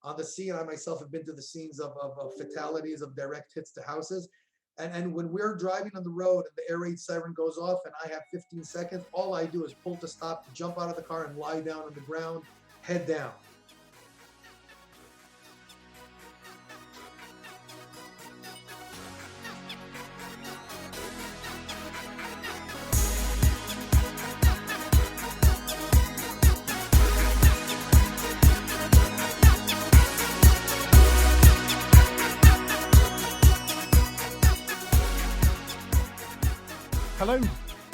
on the scene. I myself have been to the scenes of fatalities, of direct hits to houses. And when we're driving on the road and the air raid siren goes off and I have 15 seconds, all I do is pull to stop, jump out of the car and lie down on the ground, head down. Hello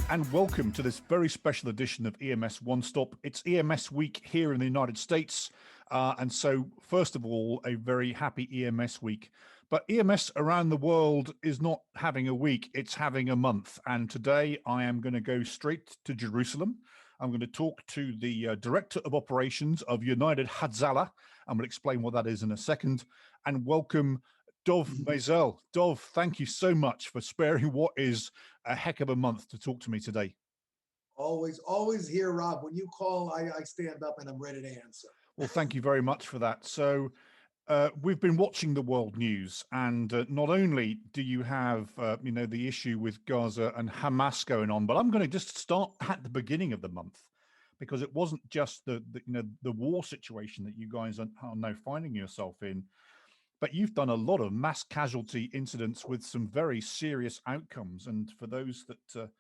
and welcome to this very special edition of EMS One Stop. It's EMS week here in the United States. And so first of all, a very happy EMS week. But EMS around the world is not having a week, it's having a month. And today I am going to go straight to Jerusalem. I'm going to talk to the Director of Operations of United Hatzalah. I'm going to explain what that is in a second. And welcome Dov Mazel. Dov, thank you so much for sparing what is a heck of a month to talk to me today. Always here, Rob. When you call, I stand up and I'm ready to answer. Well, thank you very much for that. So we've been watching the world news, and not only do you have, the issue with Gaza and Hamas going on, but I'm going to just start at the beginning of the month, because it wasn't just the war situation that you guys are now finding yourself in. But you've done a lot of mass casualty incidents with some very serious outcomes. And for those that,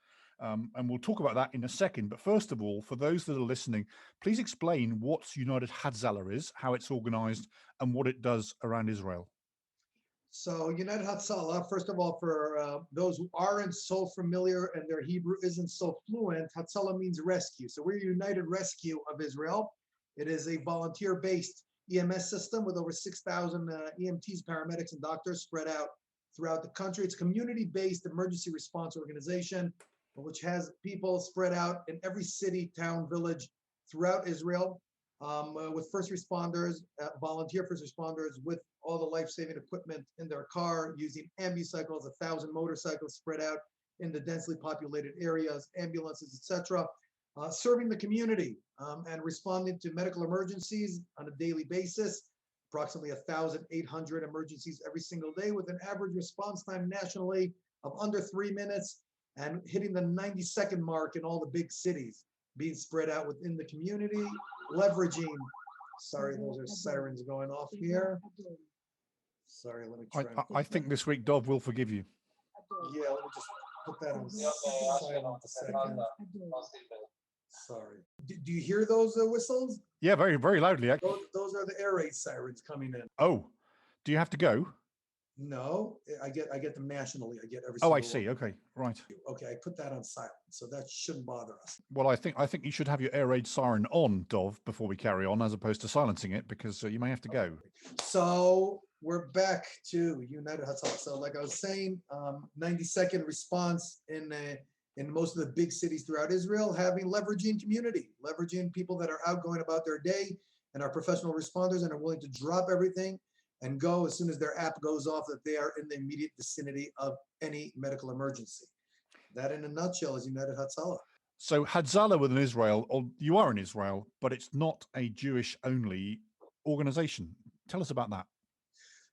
and we'll talk about that in a second, but first of all, for those that are listening, please explain what United Hatzalah is, how it's organized, and what it does around Israel. So United Hatzalah, first of all, for those who aren't so familiar and their Hebrew isn't so fluent, Hatzalah means rescue. So we're United Rescue of Israel. It is a volunteer-based EMS system with over 6,000 EMTs, paramedics, and doctors spread out throughout the country. It's a community-based emergency response organization, which has people spread out in every city, town, village throughout Israel, with first responders, volunteer first responders with all the life-saving equipment in their car, using ambucycles, 1,000 motorcycles spread out in the densely populated areas, ambulances, etc. Serving the community and responding to medical emergencies on a daily basis, approximately 1,800 emergencies every single day, with an average response time nationally of under 3 minutes and hitting the 90-second mark in all the big cities, being spread out within the community, leveraging, sorry, those are sirens going off here. Sorry, let me try. I think this week, Dov will forgive you. Yeah, let me just put that on silent a second. Sorry. Do you hear those whistles? Yeah, very, very loudly. Those are the air raid sirens coming in. Oh, do you have to go? No, I get them nationally. I get every. Oh, I see. Okay, right. Okay, I put that on silent, so that shouldn't bother us. Well, I think you should have your air raid siren on, Dov, before we carry on, as opposed to silencing it, because you may have to go. So we're back to United Hatzalah. So, like I was saying, 90-second response in most of the big cities throughout Israel, leveraging community, leveraging people that are out going about their day and are professional responders and are willing to drop everything and go as soon as their app goes off that they are in the immediate vicinity of any medical emergency. That in a nutshell is United Hatzalah. So Hatzalah within Israel, or you are in Israel, but it's not a Jewish-only organization. Tell us about that.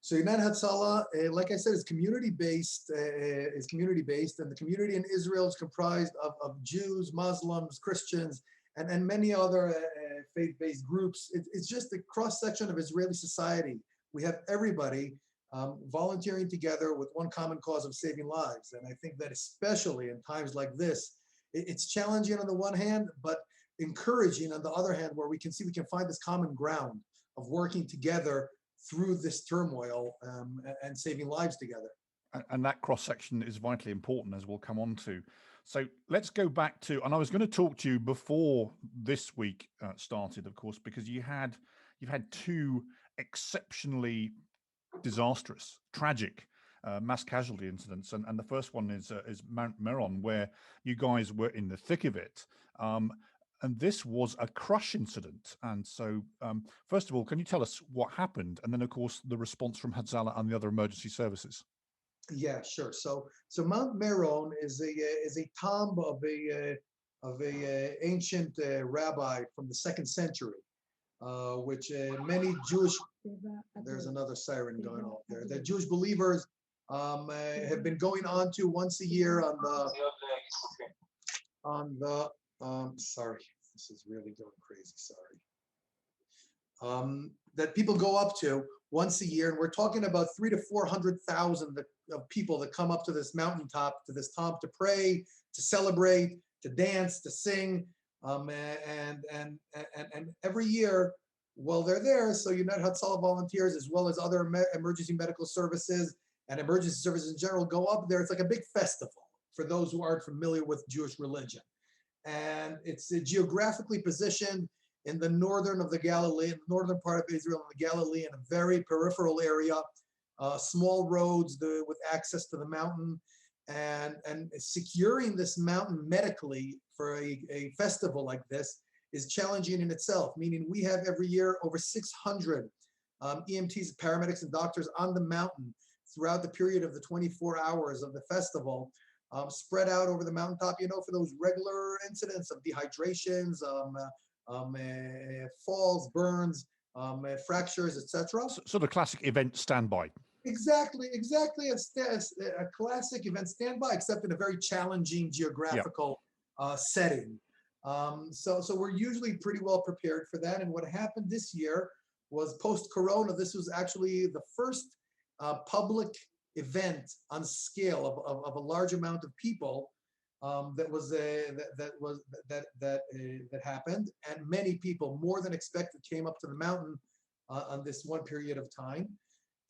So United Hatzalah, like I said, is community-based, and the community in Israel is comprised of Jews, Muslims, Christians, and many other faith-based groups. It's just a cross-section of Israeli society. We have everybody volunteering together with one common cause of saving lives. And I think that especially in times like this, it's challenging on the one hand, but encouraging on the other hand, where we can see we can find this common ground of working together through this turmoil and saving lives together. And that cross-section is vitally important, as we'll come on to. So let's go back to, and I was going to talk to you before this week started, of course, because you've had two exceptionally disastrous, tragic mass casualty incidents, and the first one is Mount Meron, where you guys were in the thick of it. And this was a crush incident. And so, first of all, can you tell us what happened? And then, of course, the response from Hatzalah and the other emergency services. Yeah, sure. So Mount Meron is a tomb of a ancient rabbi from the 2nd century. which many Jewish, there's another siren going off there. The Jewish believers have been going on to once a year on the sorry, this is really going crazy, sorry. That people go up to once a year, and we're talking about 300,000 to 400,000 of people that come up to this mountaintop, to this top, to pray, to celebrate, to dance, to sing, and every year while they're there, so United Hatzalah volunteers, as well as other emergency medical services and emergency services in general, go up there. It's like a big festival for those who aren't familiar with Jewish religion, and it's geographically positioned in the northern of the Galilee, in the northern part of Israel, in the Galilee, in a very peripheral area, small roads with access to the mountain, and securing this mountain medically for a festival like this is challenging in itself, meaning we have every year over 600 EMTs, paramedics, and doctors on the mountain throughout the period of the 24 hours of the festival, spread out over the mountaintop, for those regular incidents of dehydrations, falls, burns, fractures, etc. Sort of classic event standby. Exactly. A classic event standby, except in a very challenging geographical setting. So we're usually pretty well prepared for that. And what happened this year was post-corona. This was actually the first public event on scale of a large amount of people that happened, and many people, more than expected, came up to the mountain on this one period of time.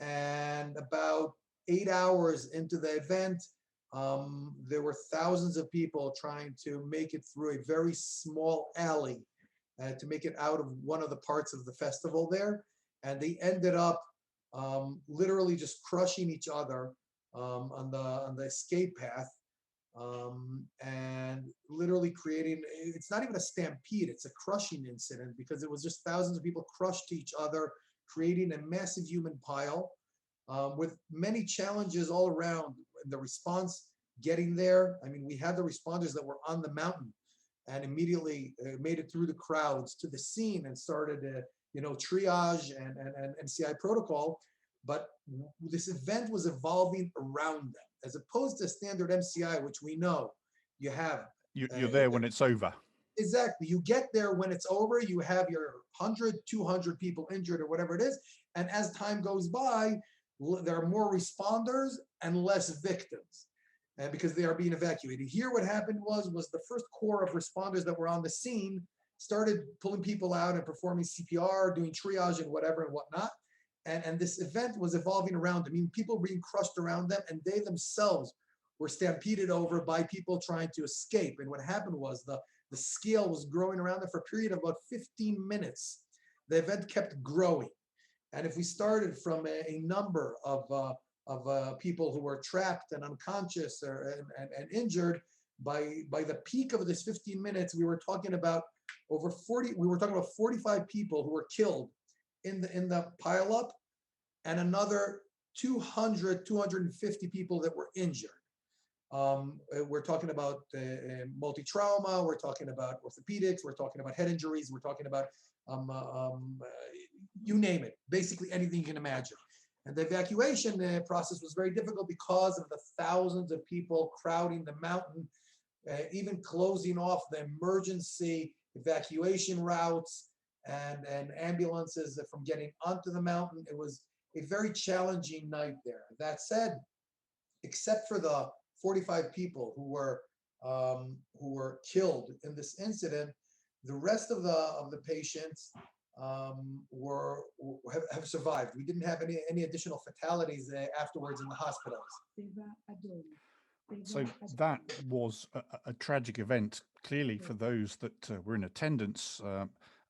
And about 8 hours into the event, there were thousands of people trying to make it through a very small alley to make it out of one of the parts of the festival there, and they ended up literally just crushing each other on the escape path. And literally creating, it's not even a stampede, it's a crushing incident, because it was just thousands of people crushed to each other, creating a massive human pile, with many challenges all around. The response getting there, I mean, we had the responders that were on the mountain and immediately made it through the crowds to the scene and started triage and MCI protocol. But this event was evolving around them, as opposed to standard MCI, which we know you have. You're there when it's over. Exactly. You get there when it's over. You have your 100, 200 people injured or whatever it is. And as time goes by, there are more responders and less victims, because they are being evacuated. Here, what happened was the first core of responders that were on the scene started pulling people out and performing CPR, doing triage and whatever and whatnot. And this event was evolving around them. I mean, people being crushed around them, and they themselves were stampeded over by people trying to escape. And what happened was the scale was growing around them for a period of about 15 minutes. The event kept growing. And if we started from a number of people who were trapped and unconscious and injured, by the peak of this 15 minutes, we were talking about 45 people who were killed in the pileup, and another 250 people that were injured. We're talking about multi-trauma, we're talking about orthopedics, we're talking about head injuries, we're talking about you name it, basically anything you can imagine. And the evacuation process was very difficult because of the thousands of people crowding the mountain, even closing off the emergency evacuation routes and ambulances from getting onto the mountain. It was a very challenging night there. That said, except for the 45 people who were killed in this incident, the rest of the patients have survived. We didn't have any additional fatalities afterwards in the hospitals. So that was a tragic event, clearly, for those that were in attendance.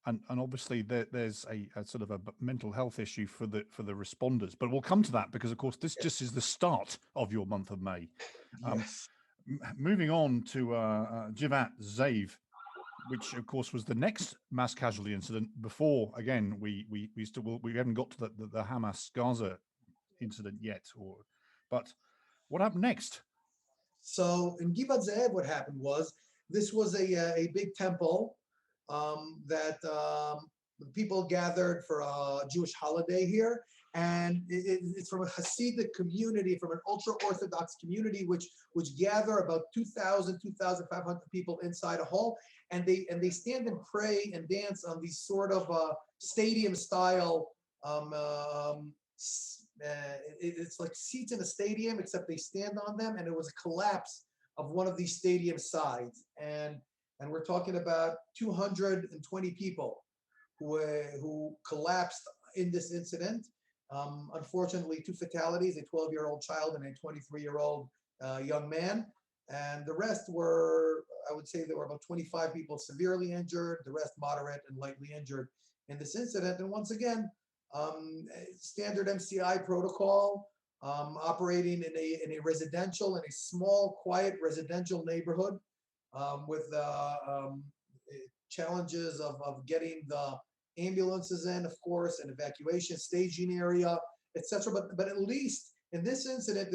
And obviously there's a sort of a mental health issue for the responders, but we'll come to that, because of course this just is the start of your month of May. Yes. Moving on to Jivat Zaev, which of course was the next mass casualty incident before, again, we haven't got to the Hamas Gaza incident yet, but what happened next? So in Givat Zaev, what happened was, this was a big temple that people gathered for a Jewish holiday here, and it's from a Hasidic community, from an ultra-Orthodox community, which gather about 2,000, 2,500 people inside a hall, and they stand and pray and dance on these sort of stadium style. It's like seats in a stadium, except they stand on them, and it was a collapse of one of these stadium sides, and we're talking about 220 people who collapsed in this incident. Unfortunately, two fatalities, a 12-year-old child and a 23-year-old young man. And the rest were, I would say there were about 25 people severely injured, the rest moderate and lightly injured in this incident. And once again, standard MCI protocol, operating in a residential, in a small, quiet residential neighborhood, with challenges of getting the ambulances in, of course, and evacuation staging area, etc. But at least in this incident,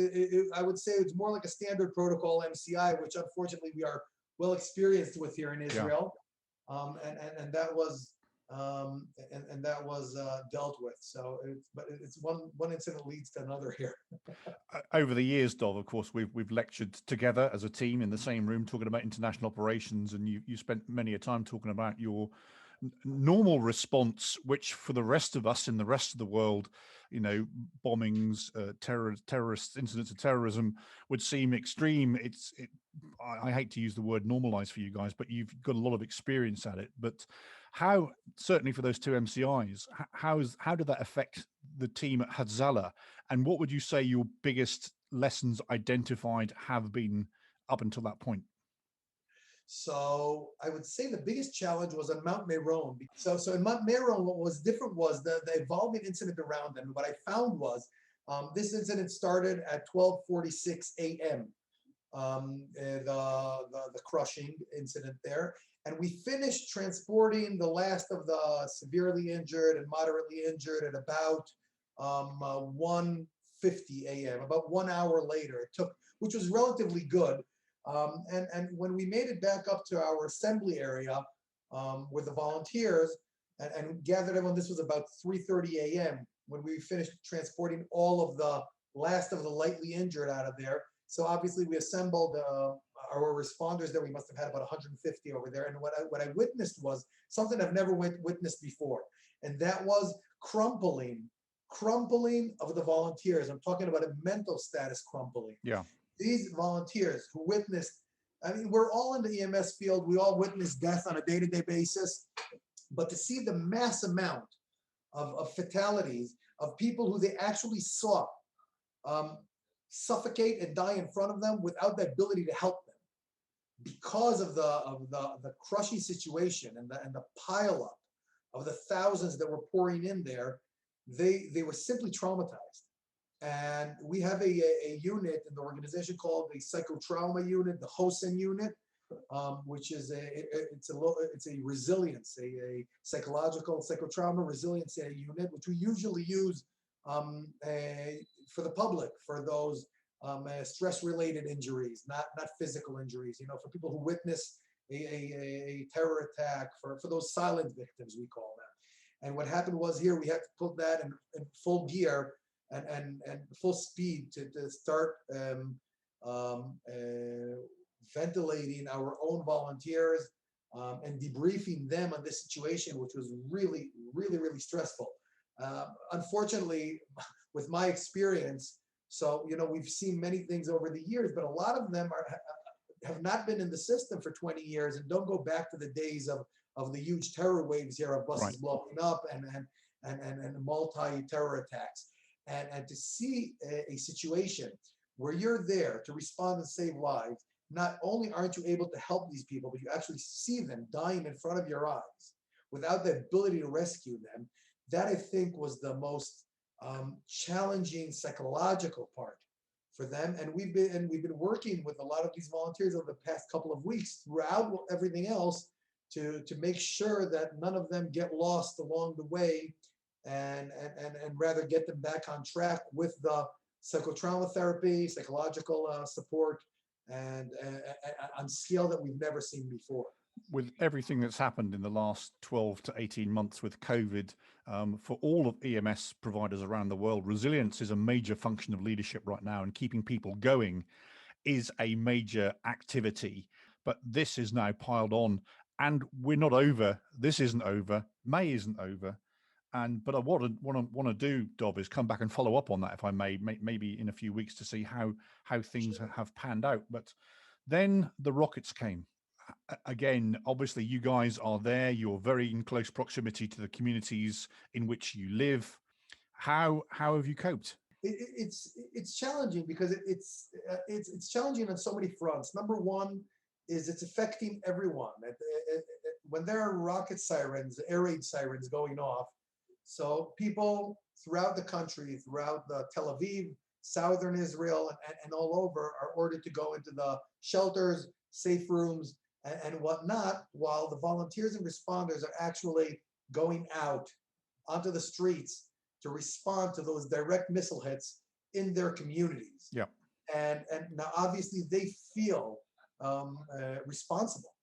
I would say it's more like a standard protocol MCI, which unfortunately we are well experienced with here in Israel, and that was and that was dealt with. So, it's one incident leads to another here. Over the years, Dov, of course, we've lectured together as a team in the same room talking about international operations, and you spent many a time talking about your normal response, which for the rest of us in the rest of the world, bombings, terrorist incidents of terrorism would seem extreme. I hate to use the word normalized for you guys, but you've got a lot of experience at it. But how, certainly for those two MCIs, how did that affect the team at Hatzalah? And what would you say your biggest lessons identified have been up until that point? So I would say the biggest challenge was on Mount Meron. So in Mount Meron, what was different was the evolving incident around them. What I found was this incident started at 12:46 a.m. The crushing incident there, and we finished transporting the last of the severely injured and moderately injured at about 1:50 a.m. About 1 hour later, it took, which was relatively good. And when we made it back up to our assembly area with the volunteers and gathered everyone, this was about 3:30 a.m. when we finished transporting all of the last of the lightly injured out of there. So obviously we assembled our responders there. We must have had about 150 over there. And what I witnessed was something I've never witnessed before, and that was crumpling of the volunteers. I'm talking about a mental status crumpling. Yeah. These volunteers who witnessed, I mean, we're all in the EMS field. We all witness death on a day-to-day basis. But to see the mass amount of fatalities, of people who they actually saw suffocate and die in front of them without the ability to help them because of the crushing situation and the pileup of the thousands that were pouring in there, they were simply traumatized. And we have a unit in the organization called the psychotrauma unit, the HOSEN unit, which is it's a resilience, a psychological psychotrauma resilience unit, which we usually use for the public, for those stress-related injuries, not physical injuries. For people who witness a terror attack, for those silent victims, we call them. And what happened was here we had to put that in full gear and full speed to start ventilating our own volunteers and debriefing them on this situation, which was really, really, really stressful. Unfortunately, with my experience, so we've seen many things over the years, but a lot of them have not been in the system for 20 years and don't go back to the days of the huge terror waves here of buses blowing up and multi-terror attacks. And to see a situation where you're there to respond and save lives, not only aren't you able to help these people, but you actually see them dying in front of your eyes without the ability to rescue them. That, I think, was the most challenging psychological part for them. And we've been working with a lot of these volunteers over the past couple of weeks throughout everything else to make sure that none of them get lost along the way, and rather get them back on track with the psychotrauma therapy, psychological support, and on scale that we've never seen before. with everything that's happened in the last 12 to 18 months with COVID, for all of EMS providers around the world, resilience is a major function of leadership right now, and keeping people going is a major activity. But this is now piled on, and we're not over. This isn't over. May isn't over. And but I want to do, Dov, is come back and follow up on that, if I may, maybe in a few weeks, to see how things have panned out. But then the rockets came. Again, obviously, you guys are there. You're very in close proximity to the communities in which you live. How have you coped? It's challenging because it's challenging on so many fronts. Number one is it's affecting everyone. When there are rocket sirens, air raid sirens going off, so people throughout the country, throughout the Tel Aviv, southern Israel, and all over are ordered to go into the shelters, safe rooms, and whatnot, while the volunteers and responders are actually going out onto the streets to respond to those direct missile hits in their communities. Yeah. And now obviously they feel responsible.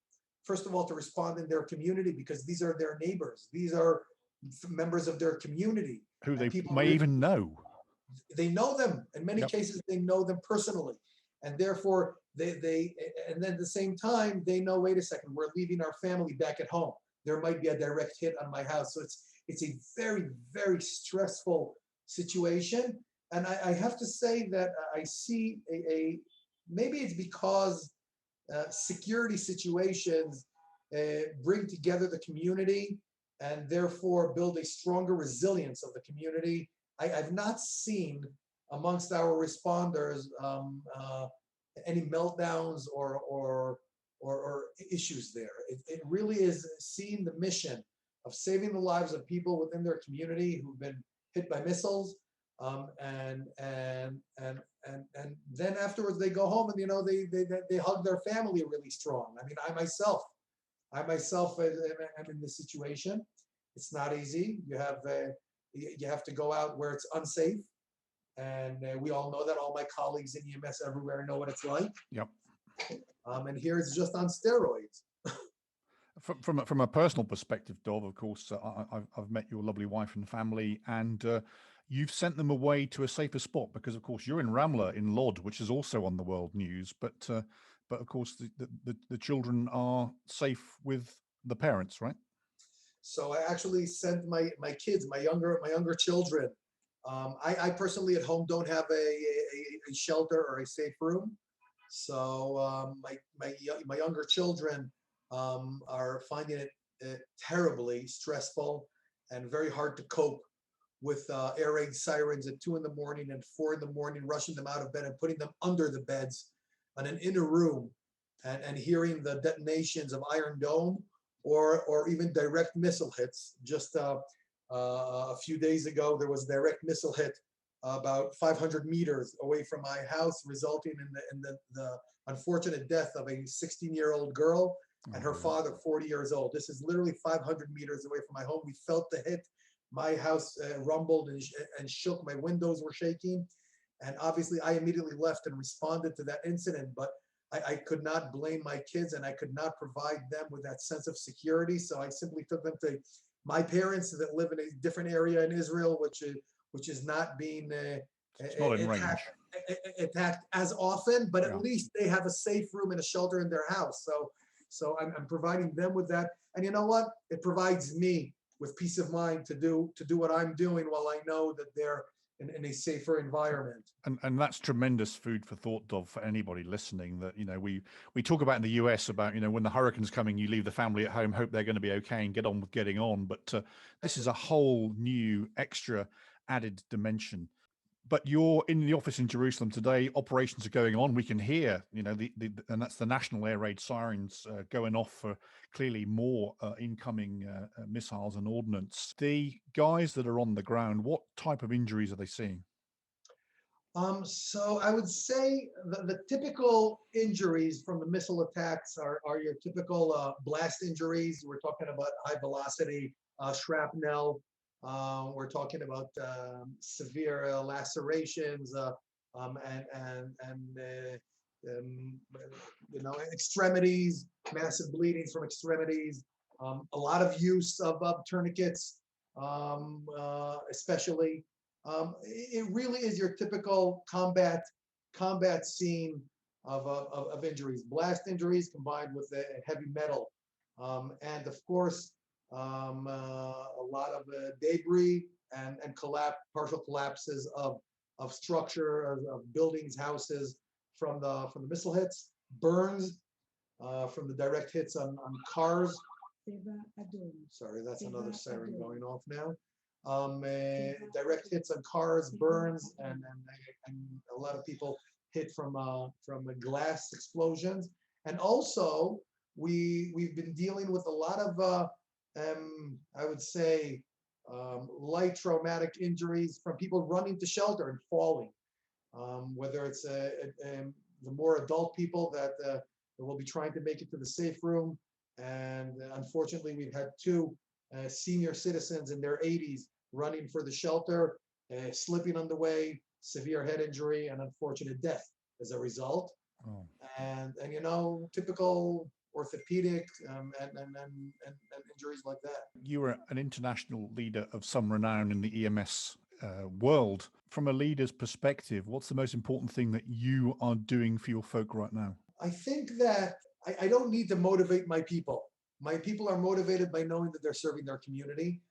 First of all, to respond in their community, because these are their neighbors. These are members of their community. Who they people may even know. They know them. In many Yep. cases, they know them personally. And therefore, and then at the same time, they know, wait a second, we're leaving our family back at home. There might be a direct hit on my house. So it's a very, very stressful situation. And I have to say that I see maybe it's because security situations bring together the community and therefore build a stronger resilience of the community. I've not seen amongst our responders any meltdowns or issues there. It really is seeing the mission of saving the lives of people within their community who've been hit by missiles, and then afterwards they go home and they hug their family really strong. I mean, I myself am in this situation. It's not easy. You have to go out where it's unsafe, and we all know that. All my colleagues in EMS everywhere know what it's like. Yep. And here it's just on steroids. From a personal perspective, Dov, of course, I've met your lovely wife and family, and you've sent them away to a safer spot because, of course, you're in Ramla in Lod, which is also on the world news. But of course, the children are safe with the parents, right? So I actually sent my kids, my younger children. I personally at home don't have a shelter or a safe room. So my younger children are finding it terribly stressful and very hard to cope with air raid sirens at 2 in the morning and 4 in the morning, rushing them out of bed and putting them under the beds in an inner room, and hearing the detonations of Iron Dome or even direct missile hits. Just a few days ago, there was a direct missile hit about 500 meters away from my house, resulting in the unfortunate death of a 16-year-old girl and her father, 40 years old. This is literally 500 meters away from my home. We felt the hit. My house rumbled and shook. My windows were shaking. And obviously, I immediately left and responded to that incident. But I could not blame my kids, and I could not provide them with that sense of security. So I simply took them to my parents that live in a different area in Israel, which is not being It's not in range. attacked as often, but Yeah. at least they have a safe room and a shelter in their house. So I'm providing them with that. And you know what? It provides me with peace of mind to do what I'm doing while I know that they're in a safer environment. And that's tremendous food for thought, Dov, for anybody listening. That we talk about in the US about when the hurricane's coming, you leave the family at home, hope they're going to be okay, and get on with getting on. But this is a whole new extra added dimension. But you're in the office in Jerusalem today. Operations are going on. We can hear, and that's the national air raid sirens going off for clearly more incoming missiles and ordnance. The guys that are on the ground, what type of injuries are they seeing? So I would say the typical injuries from the missile attacks are your typical blast injuries. We're talking about high velocity shrapnel. We're talking about severe lacerations and um, extremities, massive bleedings from extremities, a lot of use of tourniquets, especially. It really is your typical combat scene of injuries, blast injuries combined with heavy metal, and of course a lot of debris and partial collapses of structure of buildings, houses from the missile hits, burns from the direct hits on cars. Sorry, that's another siren going off now. Direct hits on cars, burns, and a lot of people hit from glass explosions. And also, we've been dealing with a lot of I would say light traumatic injuries from people running to shelter and falling. Whether it's the more adult people that will be trying to make it to the safe room. And unfortunately, we've had two senior citizens in their 80s running for the shelter, slipping on the way, severe head injury, and unfortunate death as a result. Oh. And typical orthopedic and injuries like that. You were an international leader of some renown in the EMS world. From a leader's perspective, what's the most important thing that you are doing for your folk right now? I think that I don't need to motivate my people. My people are motivated by knowing that they're serving their community.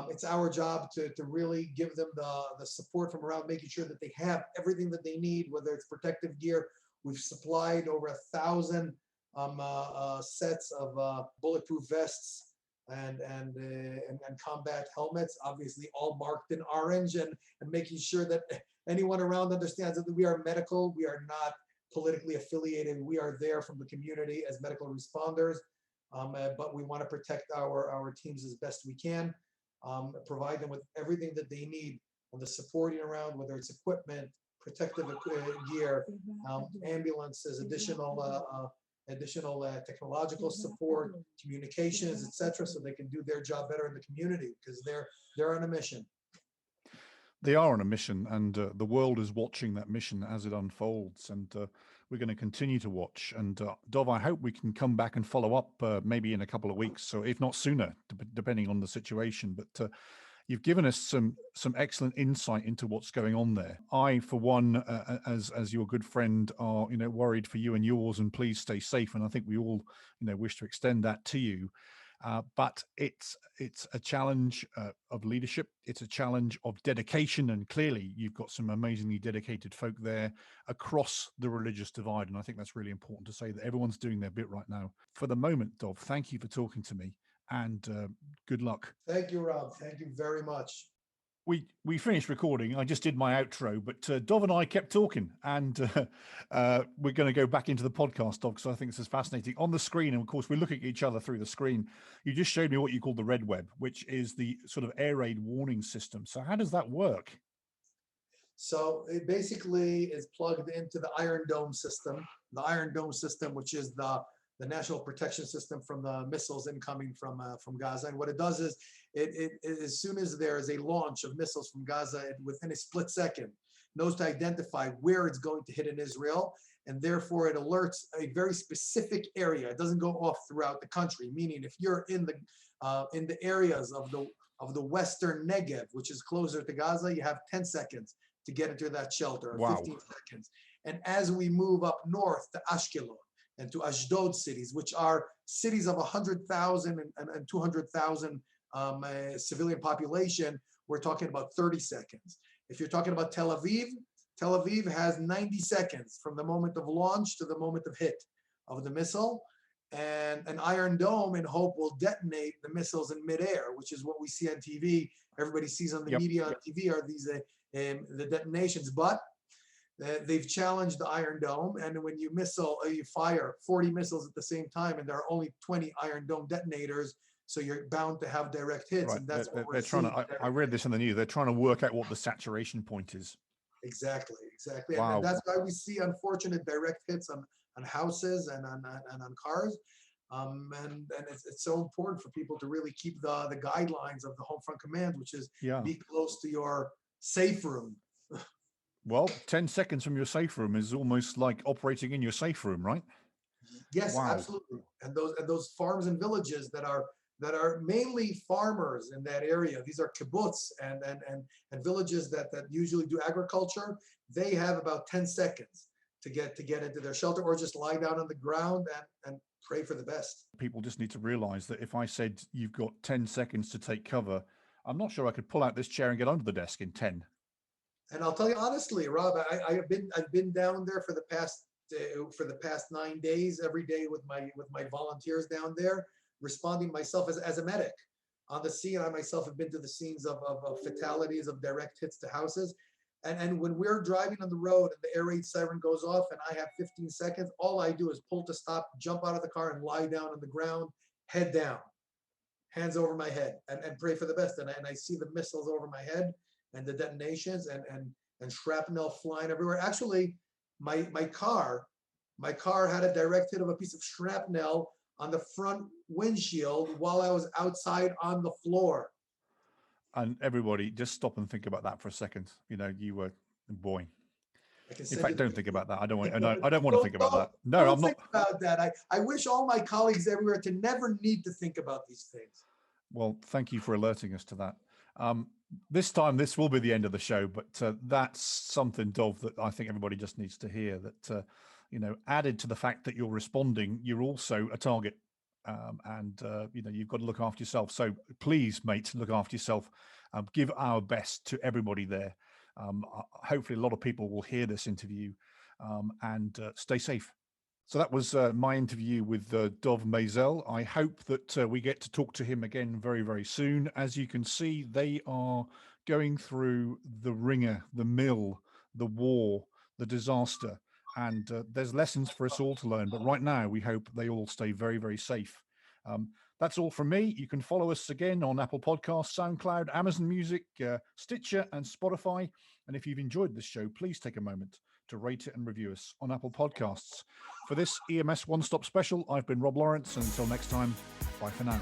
It's our job to really give them the support from around, making sure that they have everything that they need, whether it's protective gear. We've supplied over 1,000 sets of bulletproof vests and combat helmets, obviously all marked in orange, and making sure that anyone around understands that we are medical, we are not politically affiliated, we are there from the community as medical responders, but we want to protect our teams as best we can, provide them with everything that they need on the supporting around, whether it's equipment, protective gear, ambulances, additional technological support, communications, etc., so they can do their job better in the community, because they're on a mission. They are on a mission, and the world is watching that mission as it unfolds, and we're going to continue to watch. And Dov, I hope we can come back and follow up maybe in a couple of weeks, so if not sooner, depending on the situation. But you've given us some excellent insight into what's going on there. I, for one, as your good friend, are worried for you and yours, and please stay safe. And I think we all wish to extend that to you. But it's a challenge of leadership. It's a challenge of dedication, and clearly you've got some amazingly dedicated folk there across the religious divide. And I think that's really important to say that everyone's doing their bit right now. For the moment, Dov, thank you for talking to me, and good luck. Thank you, Rob. Thank you very much. We finished recording. I just did my outro, but Dov and I kept talking, and we're going to go back into the podcast, Dov, because I think this is fascinating. On the screen, and of course, we're looking at each other through the screen. You just showed me what you call the red web, which is the sort of air raid warning system. So how does that work? So it basically is plugged into the Iron Dome system. The Iron Dome system, which is the national protection system from the missiles incoming from Gaza. And what it does is, it as soon as there is a launch of missiles from Gaza, within a split second, knows to identify where it's going to hit in Israel, and therefore it alerts a very specific area. It doesn't go off throughout the country. Meaning, if you're in the areas of the western Negev, which is closer to Gaza, you have 10 seconds to get into that shelter, or 15 seconds. And as we move up north to Ashkelon and to Ashdod cities, which are cities of 100,000 and 200,000 civilian population, we're talking about 30 seconds. If you're talking about Tel Aviv has 90 seconds from the moment of launch to the moment of hit of the missile. And an Iron Dome, in hope, will detonate the missiles in midair, which is what we see on TV. Everybody sees on the media on TV are these the detonations, but they've challenged the Iron Dome, and when you fire 40 missiles at the same time, and there are only 20 Iron Dome detonators, so you're bound to have direct hits. Right. And that's what they're trying to. I read this in the news. They're trying to work out what the saturation point is. Exactly. Wow. And that's why we see unfortunate direct hits on houses and on cars. And it's so important for people to really keep the guidelines of the Home Front Command, which is be close to your safe room. Well, 10 seconds from your safe room is almost like operating in your safe room, right? Yes, Wow. absolutely. And those farms and villages that are mainly farmers in that area. These are kibbutz and villages that usually do agriculture. They have about 10 seconds to get into their shelter, or just lie down on the ground and pray for the best. People just need to realize that if I said you've got 10 seconds to take cover, I'm not sure I could pull out this chair and get under the desk in 10. And I'll tell you honestly, Rob, I've been down there for the past 9 days, every day with my volunteers down there, responding myself as a medic on the scene. I myself have been to the scenes of fatalities, of direct hits to houses. And when we're driving on the road and the air raid siren goes off and I have 15 seconds, all I do is pull to stop, jump out of the car and lie down on the ground, head down, hands over my head, and pray for the best. And I see the missiles over my head and the detonations and shrapnel flying everywhere. Actually, my car had a direct hit of a piece of shrapnel on the front windshield while I was outside on the floor. And everybody, just stop and think about that for a second. You were, boy. I can In send you fact, the don't think video. about that. I don't want. I don't want to think about Don't that. No, I'm think not. about that. I wish all my colleagues everywhere to never need to think about these things. Well, thank you for alerting us to that. This time, this will be the end of the show, but that's something, Dov, that I think everybody just needs to hear. That added to the fact that you're responding, you're also a target, and you've got to look after yourself. So please, mate, look after yourself. Give our best to everybody there. Hopefully, a lot of people will hear this interview, and stay safe. So that was my interview with Dov Mazel. I hope that we get to talk to him again very, very soon. As you can see, they are going through the ringer, the mill, the war, the disaster, and there's lessons for us all to learn. But right now, we hope they all stay very, very safe. That's all from me. You can follow us again on Apple Podcasts, SoundCloud, Amazon Music, Stitcher, and Spotify. And if you've enjoyed this show, please take a moment to rate it and review us on Apple Podcasts. For this EMS One Stop Special, I've been Rob Lawrence. And until next time, bye for now.